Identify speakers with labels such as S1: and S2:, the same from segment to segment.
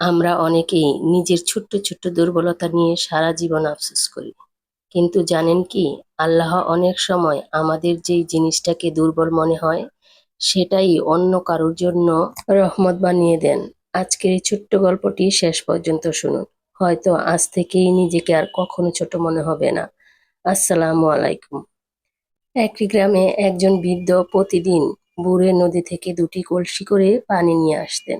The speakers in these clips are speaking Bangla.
S1: আমরা অনেকেই নিজের ছোট্ট ছোট্ট দুর্বলতা নিয়ে সারা জীবন আফসোস করি। কিন্তু জানেন কি, আল্লাহ অনেক সময় আমাদের যেই জিনিসটাকে দুর্বল মনে হয় সেটাই অন্য কারোর জন্য রহমত বানিয়ে দেন। আজকের এই ছোট্ট গল্পটি শেষ পর্যন্ত শুনুন। হয়তো আজ থেকেই নিজেকে আর কখনো ছোট মনে হবে না। আসসালামু আলাইকুম। একটি গ্রামে একজন বৃদ্ধ প্রতিদিন বুড়ে নদী থেকে দুটি কলসি করে পানি নিয়ে আসতেন।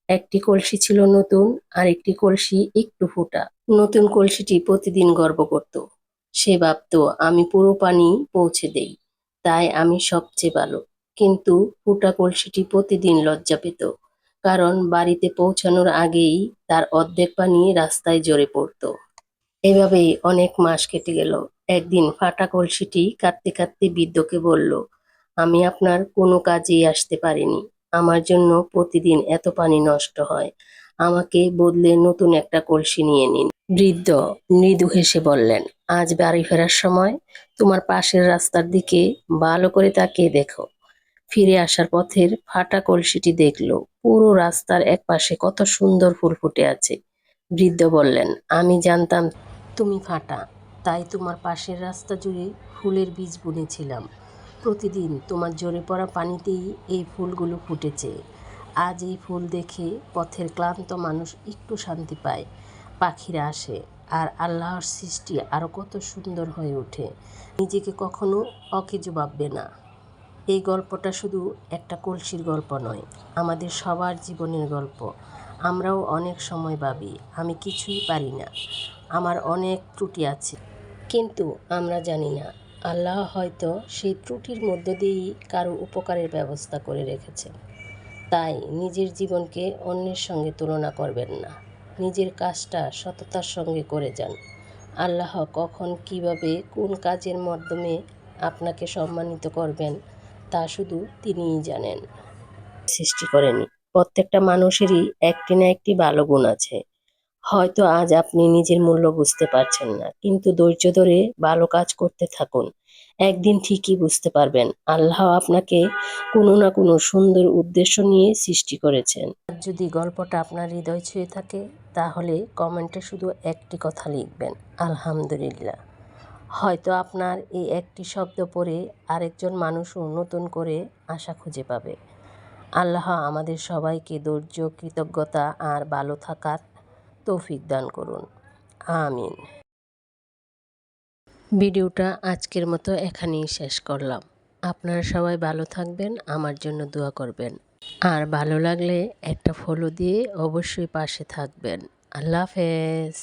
S1: একটি কলসি ছিল নতুন, আর একটি কলসি একটু ফোঁটা। নতুন কলসিটি প্রতিদিন গর্ব করত। সে ভাবত, আমি পুরো পানি পৌঁছে দেই, তাই আমি সবচেয়ে ভালো। কিন্তু ফোঁটা কলসিটি প্রতিদিন লজ্জা পেত, কারণ বাড়িতে পৌঁছানোর আগেই তার অর্ধেক পানি রাস্তায় ঝরে পড়ত। এভাবেই অনেক মাস কেটে গেল। একদিন ফাটা কলসিটি কাঁদতে কাঁদতে বৃদ্ধকে বলল, আমি আপনার কোনো কাজেই আসতে পারিনি। আমার জন্য প্রতিদিন এত পানি নষ্ট হয়। আমাকে বদলে নতুন একটা কলসি নিয়ে নিন। বৃদ্ধ মৃদু হেসে বললেন, আজ বাড়ি ফেরার সময় তোমার পাশের রাস্তার দিকে ভালো করে তাকিয়ে দেখো। ফিরে আসার পথের ফাটা কলসিটি দেখলো পুরো রাস্তার একপাশে কত সুন্দর ফুল ফুটে আছে। বৃদ্ধ বললেন, আমি জানতাম তুমি ফাটা, তাই তোমার পাশের রাস্তা জুড়ে ফুলের বীজ বুনেছিলাম। প্রতিদিন তোমার ঝরে পড়া পানিতেই এই ফুলগুলো ফুটেছে। আজ এই ফুল দেখে পথের ক্লান্ত মানুষ একটু শান্তি পায়, পাখিরা আসে, আর আল্লাহর সৃষ্টি আরো কত সুন্দর হয়ে ওঠে। নিজেকে কখনো অকেজো ভাববে না। এই গল্পটা শুধু একটা কলসির গল্প নয়, আমাদের সবার জীবনের গল্প। আমরাও অনেক সময় ভাবি, আমি কিছুই পারি না, আমার অনেক ত্রুটি আছে। কিন্তু আমরা জানি না, আল্লাহ হয়তো সেই ত্রুটির মধ্য দিয়েই কারো উপকারের ব্যবস্থা করে রেখেছেন। তাই নিজের জীবনকে অন্যের সঙ্গে তুলনা করবেন না। নিজের কাজটা সততার সঙ্গে করে যান। আল্লাহ কখন, কিভাবে, কোন কাজের মাধ্যমে আপনাকে সম্মানিত করবেন তা শুধু তিনিই জানেন। সৃষ্টি করেনি। প্রত্যেকটা মানুষেরই একটি না একটি ভালো গুণ আছে। হয়তো আজ আপনি নিজের মূল্য বুঝতে পারছেন না, কিন্তু ধৈর্য ধরে ভালো কাজ করতে থাকুন। একদিন ঠিকই বুঝতে পারবেন, আল্লাহ আপনাকে কোনো না কোনো সুন্দর উদ্দেশ্য নিয়ে সৃষ্টি করেছেন। আর যদি গল্পটা আপনার হৃদয় ছুঁয়ে থাকে, তাহলে কমেন্টে শুধু একটি কথা লিখবেন, আলহামদুলিল্লাহ। হয়তো আপনার এই একটি শব্দ পড়ে আরেকজন মানুষও নতুন করে আশা খুঁজে পাবে। আল্লাহ আমাদের সবাইকে ধৈর্য, কৃতজ্ঞতা আর ভালো থাকার তৌফিক দান করুন। আমিন। ভিডিওটা আজকের মতো এখানেই শেষ করলাম। আপনারা সবাই ভালো থাকবেন, আমার জন্য দোয়া করবেন। আর ভালো লাগলে একটা ফলো দিয়ে অবশ্যই পাশে থাকবেন। আল্লাহ হাফেজ।